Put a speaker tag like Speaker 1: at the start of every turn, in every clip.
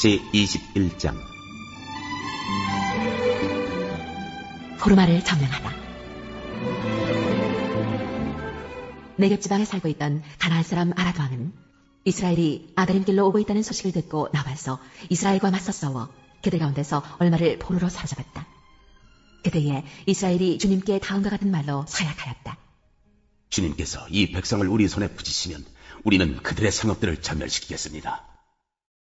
Speaker 1: 제21장.
Speaker 2: 호르마를 점령하다. 네겝 지방에 살고 있던 가나안 사람 아랏 왕은 이스라엘이 아드림 길로 오고 있다는 소식을 듣고 나와서 이스라엘과 맞서 싸워 그들 가운데서 얼마를 포로로 사로잡았다. 그때에 이스라엘이 주님께 다음과 같은 말로 서약하였다.
Speaker 1: 주님께서 이 백성을 우리 손에 붙이시면 우리는 그들의 성읍들을 전멸시키겠습니다.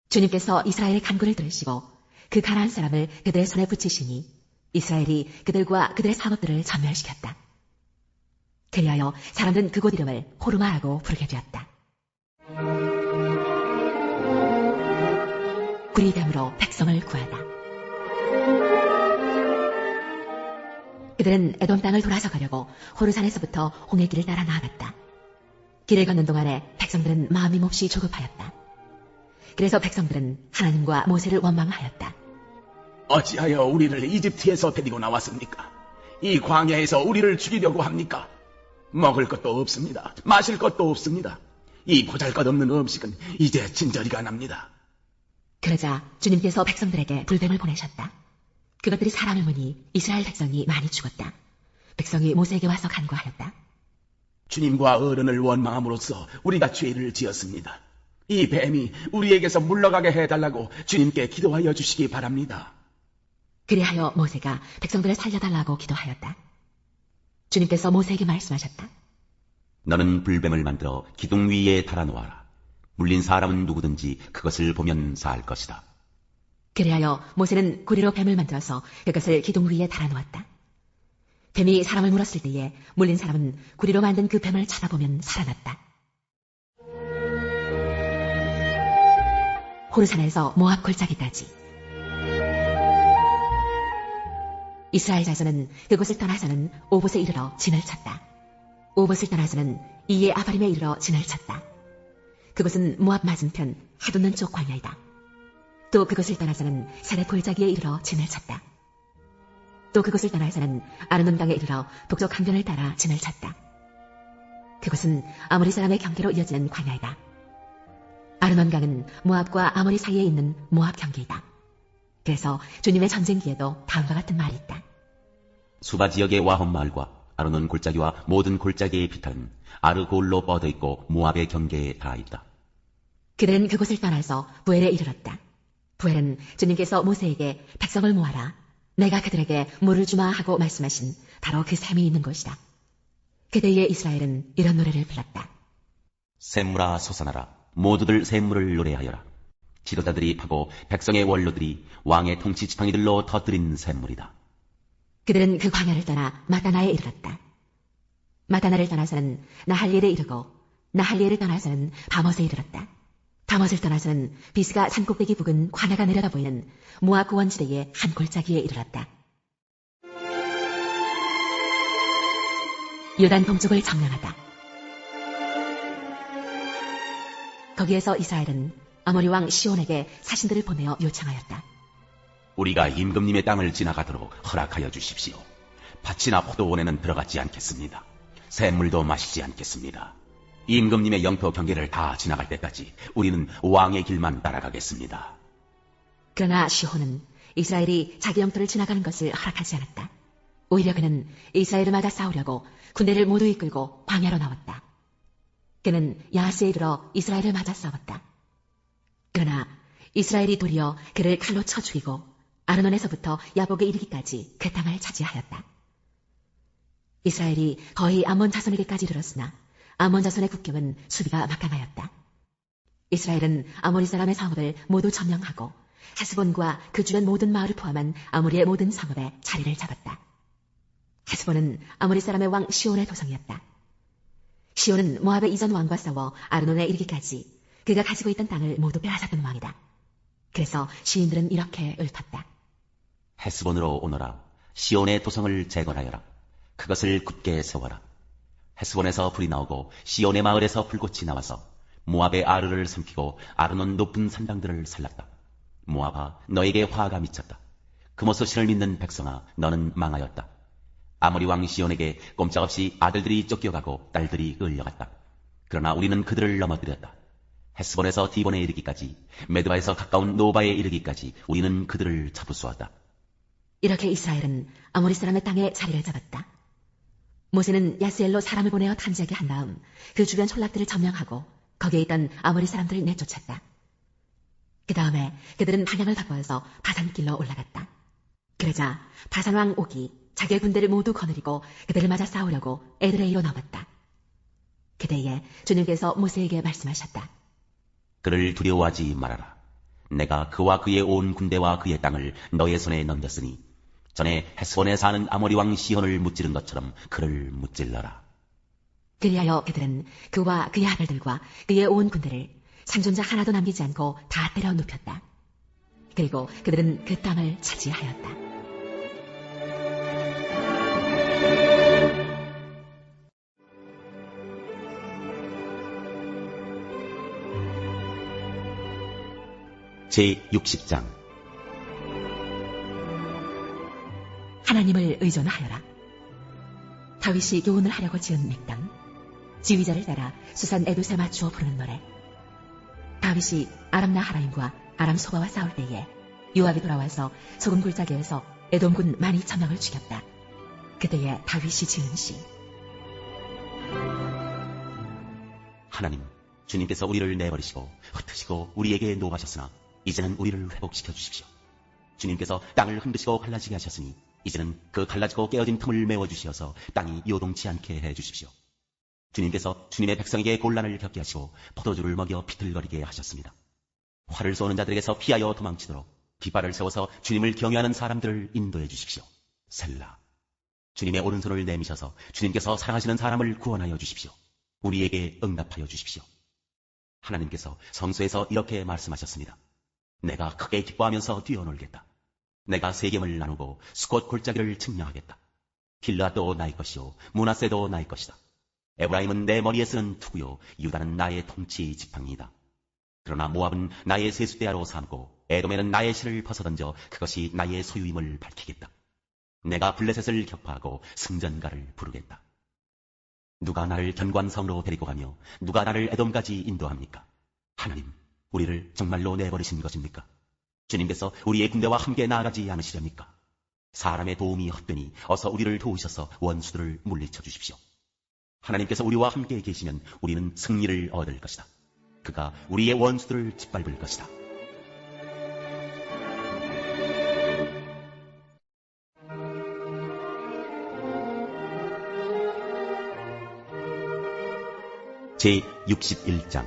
Speaker 2: 주님께서 이스라엘의 간구를 들으시고 그 가나안 사람을 그들의 손에 붙이시니 이스라엘이 그들과 그들의 성읍들을 전멸시켰다. 그리하여 사람들은 그곳 이름을 호르마라고 부르게 되었다. 구리뱀으로 백성을 구하다. 그들은 에돔 땅을 돌아서 가려고 호르산에서부터 홍해길을 따라 나아갔다. 길을 걷는 동안에 백성들은 마음이 몹시 조급하였다. 그래서 백성들은 하나님과 모세를 원망하였다.
Speaker 3: 어찌하여 우리를 이집트에서 데리고 나왔습니까? 이 광야에서 우리를 죽이려고 합니까? 먹을 것도 없습니다. 마실 것도 없습니다. 이 보잘것없는 음식은 이제 진저리가 납니다.
Speaker 2: 그러자 주님께서 백성들에게 불뱀을 보내셨다. 그것들이 사람을 무니 이스라엘 백성이 많이 죽었다. 백성이 모세에게 와서 간구하였다.
Speaker 3: 주님과 어른을 원망함으로써 우리가 죄를 지었습니다. 이 뱀이 우리에게서 물러가게 해달라고 주님께 기도하여 주시기 바랍니다.
Speaker 2: 그리하여 모세가 백성들을 살려달라고 기도하였다. 주님께서 모세에게 말씀하셨다.
Speaker 1: 너는 불뱀을 만들어 기둥 위에 달아놓아라. 물린 사람은 누구든지 그것을 보면 살 것이다.
Speaker 2: 그리하여 모세는 구리로 뱀을 만들어서 그것을 기둥 위에 달아놓았다. 뱀이 사람을 물었을 때에 물린 사람은 구리로 만든 그 뱀을 쳐다보면 살아났다. 호르산에서 모압 골짜기까지. 이스라엘 자손은 그곳을 떠나서는 오봇에 이르러 진을 쳤다. 오봇을 떠나서는 이에 아바림에 이르러 진을 쳤다. 그곳은 모압 맞은편 하돈는 쪽 광야이다. 또 그곳을 떠나서는 세렛 골짜기에 이르러 진을 쳤다. 또 그곳을 떠나서는 아르논강에 이르러 북쪽 항변을 따라 진을 쳤다. 그곳은 아모리 사람의 경계로 이어지는 광야이다. 아르논강은 모압과 아모리 사이에 있는 모압 경계이다. 그래서 주님의 전쟁기에도 다음과 같은 말이 있다.
Speaker 1: 수바 지역의 와혼 마을과 아르논 골짜기와 모든 골짜기의 비탈은 아르골로 뻗어 있고 모압의 경계에 닿아 있다.
Speaker 2: 그들은 그곳을 떠나서 부엘에 이르렀다. 부엘은 주님께서 모세에게 백성을 모아라. 내가 그들에게 물을 주마 하고 말씀하신 바로 그 샘이 있는 곳이다. 그때에 이스라엘은 이런 노래를 불렀다.
Speaker 1: 샘물아 솟아나라. 모두들 샘물을 노래하여라. 지도자들이 파고 백성의 원로들이 왕의 통치 지팡이들로 터뜨린 샘물이다.
Speaker 2: 그들은 그 광야를 떠나 마다나에 이르렀다. 마다나를 떠나서는 나할리엘에 이르고 나할리엘을 떠나서는 바못에 이르렀다. 바못을 떠나서는 비스가 산꼭대기 부근 광야가 내려다 보이는 모압 고원지대의 한 골짜기에 이르렀다. 요단 동쪽을 점령하다. 거기에서 이스라엘은 아모리 왕 시온에게 사신들을 보내어 요청하였다.
Speaker 1: 우리가 임금님의 땅을 지나가도록 허락하여 주십시오. 밭이나 포도원에는 들어가지 않겠습니다. 샘물도 마시지 않겠습니다. 임금님의 영토 경계를 다 지나갈 때까지 우리는 왕의 길만 따라가겠습니다.
Speaker 2: 그러나 시혼은 이스라엘이 자기 영토를 지나가는 것을 허락하지 않았다. 오히려 그는 이스라엘을 맞아 싸우려고 군대를 모두 이끌고 광야로 나왔다. 그는 야하스에 이르러 이스라엘을 맞아 싸웠다. 그러나 이스라엘이 도리어 그를 칼로 쳐 죽이고 아르논에서부터 야복에 이르기까지 그 땅을 차지하였다. 이스라엘이 거의 암몬 자손에게까지 이르렀으나 암몬 자손의 국경은 수비가 막강하였다. 이스라엘은 아모리 사람의 성읍을 모두 점령하고 헤스본과 그 주변 모든 마을을 포함한 아모리의 모든 성읍에 자리를 잡았다. 헤스본은 아모리 사람의 왕 시온의 도성이었다. 시온은 모압의 이전 왕과 싸워 아르논에 이르기까지 그가 가지고 있던 땅을 모두 빼앗았던 왕이다. 그래서 시인들은 이렇게 읊었다.
Speaker 1: 헤스본으로 오너라. 시온의 도성을 재건하여라. 그것을 굳게 세워라. 헤스본에서 불이 나오고 시온의 마을에서 불꽃이 나와서 모압의 아르를 삼키고 아르논 높은 산당들을 살랐다. 모압아, 너에게 화가 미쳤다. 금오소신을 믿는 백성아, 너는 망하였다. 아모리 왕 시온에게 꼼짝없이 아들들이 쫓겨가고 딸들이 끌려갔다. 그러나 우리는 그들을 넘어뜨렸다. 헤스본에서 디본에 이르기까지, 메드바에서 가까운 노바에 이르기까지 우리는 그들을 잡으수었다.
Speaker 2: 이렇게 이스라엘은 아모리 사람의 땅에 자리를 잡았다. 모세는 야스엘로 사람을 보내어 탐지하게 한 다음 그 주변 촌락들을 점령하고 거기에 있던 아모리 사람들을 내쫓았다. 그 다음에 그들은 방향을 바꿔서 바산길로 올라갔다. 그러자 바산왕 옥이 자기의 군대를 모두 거느리고 그들을 맞아 싸우려고 에드레이로 넘었다. 그때에 주님께서 모세에게 말씀하셨다.
Speaker 1: 그를 두려워하지 말아라. 내가 그와 그의 온 군대와 그의 땅을 너의 손에 넘겼으니 전에 헤스본에 사는 아모리 왕 시혼을 무찌른 것처럼 그를 무찔러라.
Speaker 2: 그리하여 그들은 그와 그의 아들들과 그의 온 군대를 생존자 하나도 남기지 않고 다 때려 눕혔다. 그리고 그들은 그 땅을 차지하였다.
Speaker 1: 제60장
Speaker 2: 하나님을 의존하여라. 다윗이 교훈을 하려고 지은 맥당, 지휘자를 따라 수산 에봇에 맞추어 부르는 노래. 다윗이 아람 나하라임과 아람 소바와 싸울 때에 요압이 돌아와서 소금 골짜기에서 에돔군 12,000명을 죽였다. 그때에 다윗이 지은 시.
Speaker 1: 하나님, 주님께서 우리를 내버리시고 흩으시고 우리에게 노하셨으나 이제는 우리를 회복시켜 주십시오. 주님께서 땅을 흔드시고 갈라지게 하셨으니 이제는 그 갈라지고 깨어진 틈을 메워주시어서 땅이 요동치 않게 해주십시오. 주님께서 주님의 백성에게 곤란을 겪게 하시고 포도주를 먹여 비틀거리게 하셨습니다. 활을 쏘는 자들에게서 피하여 도망치도록 깃발을 세워서 주님을 경외하는 사람들을 인도해 주십시오. 셀라. 주님의 오른손을 내미셔서 주님께서 사랑하시는 사람을 구원하여 주십시오. 우리에게 응답하여 주십시오. 하나님께서 성소에서 이렇게 말씀하셨습니다. 내가 크게 기뻐하면서 뛰어놀겠다. 내가 세겜을 나누고 수꽃 골짜기를 측량하겠다. 길르앗도 나의 것이요 므낫세도 나의 것이다. 에브라임은 내 머리에 쓰는 투구요 유다는 나의 통치 지팡이이다. 그러나 모압은 나의 세숫대야로 삼고 에돔에는 나의 실을 벗어던져 그것이 나의 소유임을 밝히겠다. 내가 블레셋을 격파하고 승전가를 부르겠다. 누가 나를 견관성으로 데리고 가며 누가 나를 에돔까지 인도합니까? 하나님, 우리를 정말로 내버리신 것입니까? 주님께서 우리의 군대와 함께 나아가지 않으시렵니까? 사람의 도움이 헛되니 어서 우리를 도우셔서 원수들을 물리쳐 주십시오. 하나님께서 우리와 함께 계시면 우리는 승리를 얻을 것이다. 그가 우리의 원수들을 짓밟을 것이다. 제61장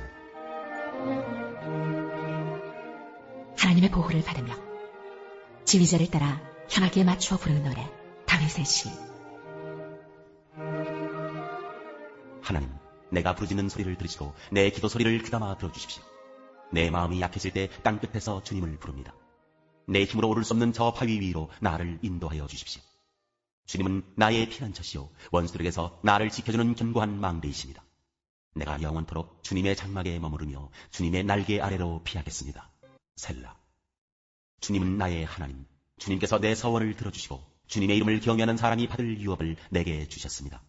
Speaker 2: 하나님의 보호를 받으며 지휘자를 따라 현악기에 맞추어 부르는 노래. 다윗의 시.
Speaker 1: 하나님, 내가 부르짖는 소리를 들으시고 내 기도 소리를 귀담아 들어주십시오. 내 마음이 약해질 때 땅끝에서 주님을 부릅니다. 내 힘으로 오를 수 없는 저 바위 위로 나를 인도하여 주십시오. 주님은 나의 피난처시요 원수들에게서 나를 지켜주는 견고한 망대이십니다. 내가 영원토록 주님의 장막에 머무르며 주님의 날개 아래로 피하겠습니다. 셀라. 주님은 나의 하나님, 주님께서 내 서원을 들어주시고 주님의 이름을 경외하는 사람이 받을 유업을 내게 주셨습니다.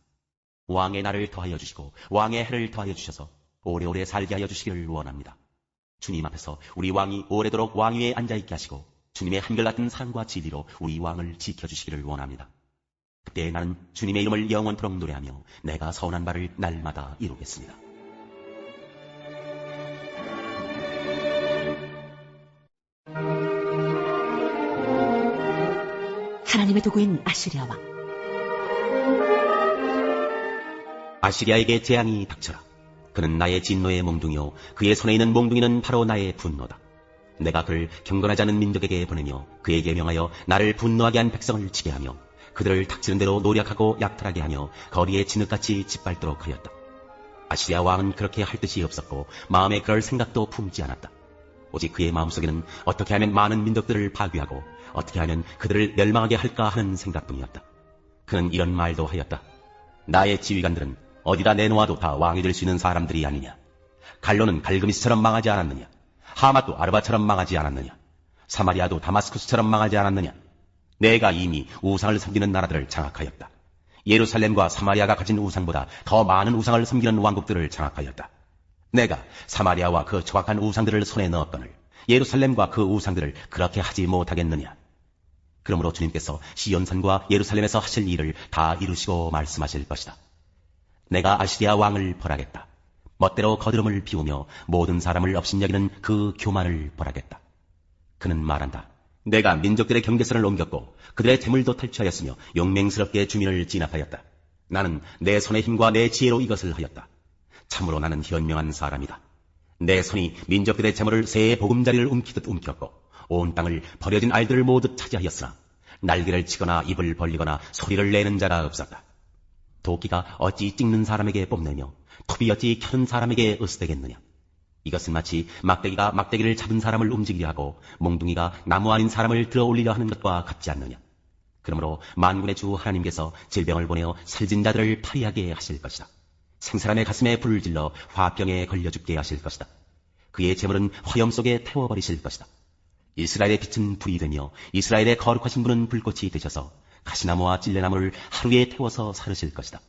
Speaker 1: 왕의 날을 더하여 주시고 왕의 해를 더하여 주셔서 오래오래 살게 하여 주시기를 원합니다. 주님 앞에서 우리 왕이 오래도록 왕위에 앉아있게 하시고 주님의 한결같은 사랑과 진리로 우리 왕을 지켜주시기를 원합니다. 그때 나는 주님의 이름을 영원토록 노래하며 내가 서원한 바를 날마다 이루겠습니다.
Speaker 2: 하나님의 도구인 아시리아 왕.
Speaker 1: 아시리아에게 재앙이 닥쳐라. 그는 나의 진노의 몽둥이요 그의 손에 있는 몽둥이는 바로 나의 분노다. 내가 그를 경건하지 않은 민족에게 보내며 그에게 명하여 나를 분노하게 한 백성을 치게 하며 그들을 닥치는 대로 노력하고 약탈하게 하며 거리에 진흙같이 짓밟도록 하였다. 아시리아 왕은 그렇게 할 뜻이 없었고 마음에 그럴 생각도 품지 않았다. 오직 그의 마음속에는 어떻게 하면 많은 민족들을 파괴하고 어떻게 하면 그들을 멸망하게 할까 하는 생각뿐이었다. 그는 이런 말도 하였다. 나의 지휘관들은 어디다 내놓아도 다 왕이 될 수 있는 사람들이 아니냐. 갈로는 갈그미스처럼 망하지 않았느냐. 하맛도 아르바처럼 망하지 않았느냐. 사마리아도 다마스쿠스처럼 망하지 않았느냐. 내가 이미 우상을 섬기는 나라들을 장악하였다. 예루살렘과 사마리아가 가진 우상보다 더 많은 우상을 섬기는 왕국들을 장악하였다. 내가 사마리아와 그 조각한 우상들을 손에 넣었거늘 예루살렘과 그 우상들을 그렇게 하지 못하겠느냐. 그러므로 주님께서 시온산과 예루살렘에서 하실 일을 다 이루시고 말씀하실 것이다. 내가 아시리아 왕을 벌하겠다. 멋대로 거드름을 피우며 모든 사람을 업신여기는 그 교만을 벌하겠다. 그는 말한다. 내가 민족들의 경계선을 옮겼고 그들의 재물도 탈취하였으며 용맹스럽게 주민을 진압하였다. 나는 내 손의 힘과 내 지혜로 이것을 하였다. 참으로 나는 현명한 사람이다. 내 손이 민족들의 재물을 새의 보금자리를 움키듯 움켰고 온 땅을 버려진 아이들을 모두 차지하였으나 날개를 치거나 입을 벌리거나 소리를 내는 자가 없었다. 도끼가 어찌 찍는 사람에게 뽐내며 톱이 어찌 켜는 사람에게 으스대겠느냐. 이것은 마치 막대기가 막대기를 잡은 사람을 움직이려 하고 몽둥이가 나무 아닌 사람을 들어 올리려 하는 것과 같지 않느냐. 그러므로 만군의 주 하나님께서 질병을 보내어 살진 자들을 파리하게 하실 것이다. 생사람의 가슴에 불을 질러 화병에 걸려 죽게 하실 것이다. 그의 재물은 화염 속에 태워버리실 것이다. 이스라엘의 빛은 불이 되며 이스라엘의 거룩하신 분은 불꽃이 되셔서 가시나무와 찔레나무를 하루에 태워서 사르실 것이다.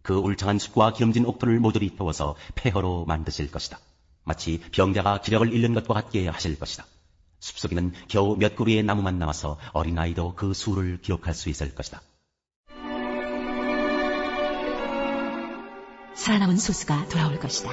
Speaker 1: 그 울창한 숲과 기름진 옥토를 모조리 태워서 폐허로 만드실 것이다. 마치 병자가 기력을 잃는 것과 같게 하실 것이다. 숲속에는 겨우 몇 그루의 나무만 남아서 어린아이도 그 수를 기록할 수 있을 것이다.
Speaker 2: 살아남은 소수가 돌아올 것이다.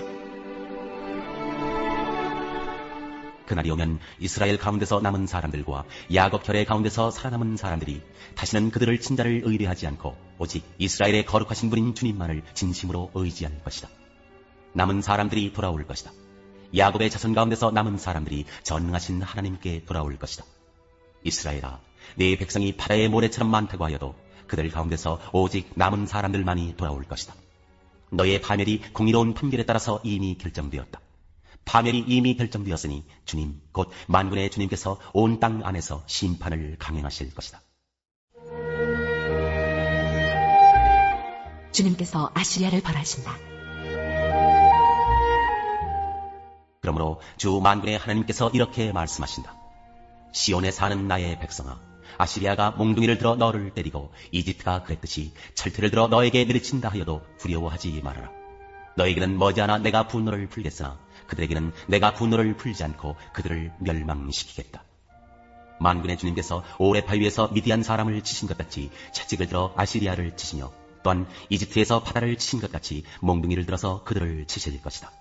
Speaker 1: 그날이 오면 이스라엘 가운데서 남은 사람들과 야곱 혈의 가운데서 살아남은 사람들이 다시는 그들을 친자를 의뢰하지 않고 오직 이스라엘의 거룩하신 분인 주님만을 진심으로 의지할 것이다. 남은 사람들이 돌아올 것이다. 야곱의 자손 가운데서 남은 사람들이 전능하신 하나님께 돌아올 것이다. 이스라엘아, 네 백성이 바다의 모래처럼 많다고 하여도 그들 가운데서 오직 남은 사람들만이 돌아올 것이다. 너의 파멸이 공의로운 판결에 따라서 이미 결정되었다. 파멸이 이미 결정되었으니 주님, 곧 만군의 주님께서 온 땅 안에서 심판을 강행하실 것이다.
Speaker 2: 주님께서 아시리아를 벌하신다.
Speaker 1: 그러므로 주 만군의 하나님께서 이렇게 말씀하신다. 시온에 사는 나의 백성아, 아시리아가 몽둥이를 들어 너를 때리고 이집트가 그랬듯이 철퇴를 들어 너에게 내리친다 하여도 두려워하지 말아라. 너에게는 머지않아 내가 분노를 풀겠으나 그들에게는 내가 분노를 풀지 않고 그들을 멸망시키겠다. 만군의 주님께서 오레파 위에서 미디안 사람을 치신 것 같이 채찍을 들어 아시리아를 치시며 또한 이집트에서 바다를 치신 것 같이 몽둥이를 들어서 그들을 치실 것이다.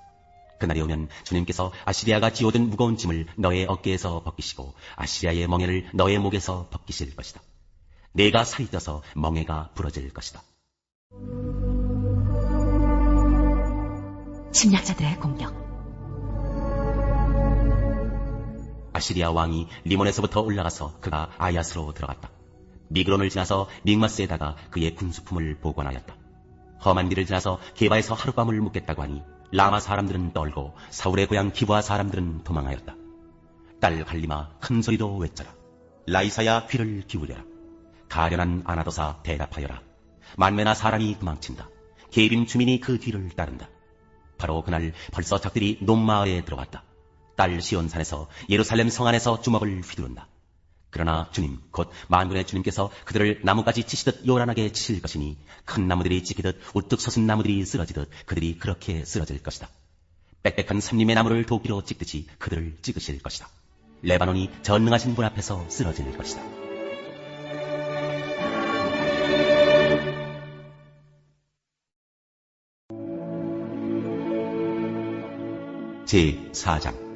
Speaker 1: 그날이 오면 주님께서 아시리아가 지어든 무거운 짐을 너의 어깨에서 벗기시고 아시리아의 멍에를 너의 목에서 벗기실 것이다. 내가 살이 쪄서 멍에가 부러질 것이다.
Speaker 2: 침략자들의 공격.
Speaker 1: 아시리아 왕이 리몬에서부터 올라가서 그가 아야스로 들어갔다. 미그론을 지나서 믹마스에다가 그의 군수품을 보관하였다. 험한 길을 지나서 게바에서 하룻밤을 묵겠다고 하니 라마 사람들은 떨고 사울의 고향 기브아 사람들은 도망하였다. 딸 갈리마 큰 소리로 외쳐라. 라이사야 귀를 기울여라. 가련한 아나도사 대답하여라. 만매나 사람이 도망친다. 게빔 주민이 그 뒤를 따른다. 바로 그날 벌써 적들이 논마을에 들어왔다. 딸 시온산에서 예루살렘 성 안에서 주먹을 휘두른다. 그러나 주님, 곧 만군의 주님께서 그들을 나무까지 치시듯 요란하게 치실 것이니 큰 나무들이 찢기듯 우뚝 솟은 나무들이 쓰러지듯 그들이 그렇게 쓰러질 것이다. 빽빽한 삼림의 나무를 도끼로 찍듯이 그들을 찍으실 것이다. 레바논이 전능하신 분 앞에서 쓰러질 것이다. 제4장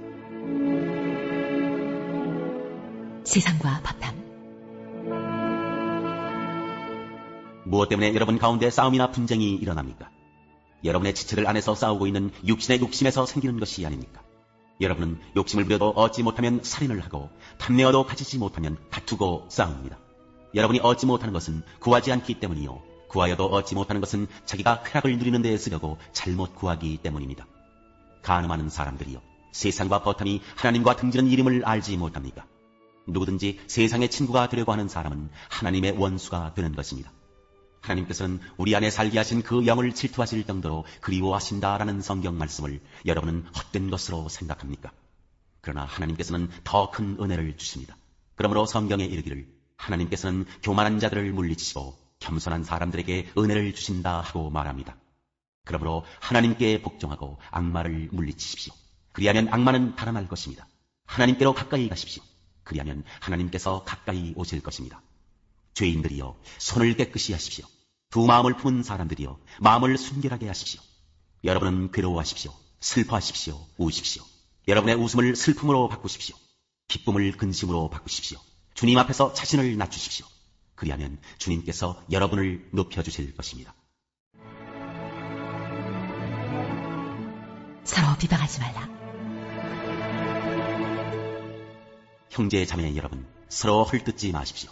Speaker 2: 세상과 바탕.
Speaker 1: 무엇 때문에 여러분 가운데 싸움이나 분쟁이 일어납니까? 여러분의 지체들 안에서 싸우고 있는 육신의 욕심에서 생기는 것이 아닙니까? 여러분은 욕심을 부려도 얻지 못하면 살인을 하고 탐내어도 가지지 못하면 다투고 싸웁니다. 여러분이 얻지 못하는 것은 구하지 않기 때문이요, 구하여도 얻지 못하는 것은 자기가 쾌락을 누리는 데 쓰려고 잘못 구하기 때문입니다. 간음하는 사람들이요, 세상과 버텀이 하나님과 등지는 이름을 알지 못합니까? 누구든지 세상의 친구가 되려고 하는 사람은 하나님의 원수가 되는 것입니다. 하나님께서는 우리 안에 살게 하신 그 영을 질투하실 정도로 그리워하신다라는 성경 말씀을 여러분은 헛된 것으로 생각합니까? 그러나 하나님께서는 더 큰 은혜를 주십니다. 그러므로 성경에 이르기를 하나님께서는 교만한 자들을 물리치시고 겸손한 사람들에게 은혜를 주신다 하고 말합니다. 그러므로 하나님께 복종하고 악마를 물리치십시오. 그리하면 악마는 달아날 것입니다. 하나님께로 가까이 가십시오. 그리하면 하나님께서 가까이 오실 것입니다. 죄인들이여 손을 깨끗이 하십시오. 두 마음을 품은 사람들이여 마음을 순결하게 하십시오. 여러분은 괴로워하십시오. 슬퍼하십시오. 우십시오. 여러분의 웃음을 슬픔으로 바꾸십시오. 기쁨을 근심으로 바꾸십시오. 주님 앞에서 자신을 낮추십시오. 그리하면 주님께서 여러분을 높여주실 것입니다.
Speaker 2: 서로 비방하지 말라.
Speaker 1: 형제 자매 여러분, 서로 헐뜯지 마십시오.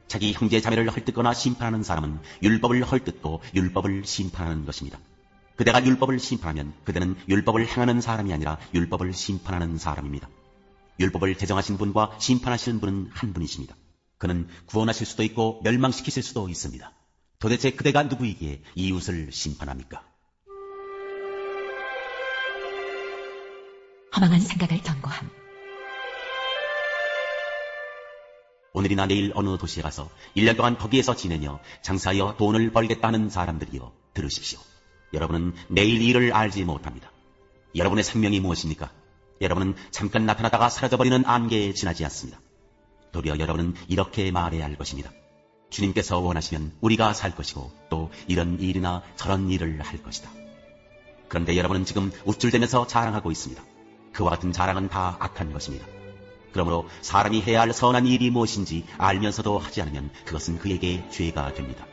Speaker 1: 자기 형제 자매를 헐뜯거나 심판하는 사람은 율법을 헐뜯고 율법을 심판하는 것입니다. 그대가 율법을 심판하면 그대는 율법을 행하는 사람이 아니라 율법을 심판하는 사람입니다. 율법을 제정하신 분과 심판하시는 분은 한 분이십니다. 그는 구원하실 수도 있고 멸망시키실 수도 있습니다. 도대체 그대가 누구이기에 이웃을 심판합니까?
Speaker 2: 허망한 생각을 경고함.
Speaker 1: 오늘이나 내일 어느 도시에 가서 1년 동안 거기에서 지내며 장사하여 돈을 벌겠다는 사람들이여 들으십시오. 여러분은 내일 일을 알지 못합니다. 여러분의 생명이 무엇입니까? 여러분은 잠깐 나타나다가 사라져버리는 안개에 지나지 않습니다. 도리어 여러분은 이렇게 말해야 할 것입니다. 주님께서 원하시면 우리가 살 것이고 또 이런 일이나 저런 일을 할 것이다. 그런데 여러분은 지금 우쭐대면서 자랑하고 있습니다. 그와 같은 자랑은 다 악한 것입니다. 그러므로 사람이 해야 할 선한 일이 무엇인지 알면서도 하지 않으면 그것은 그에게 죄가 됩니다.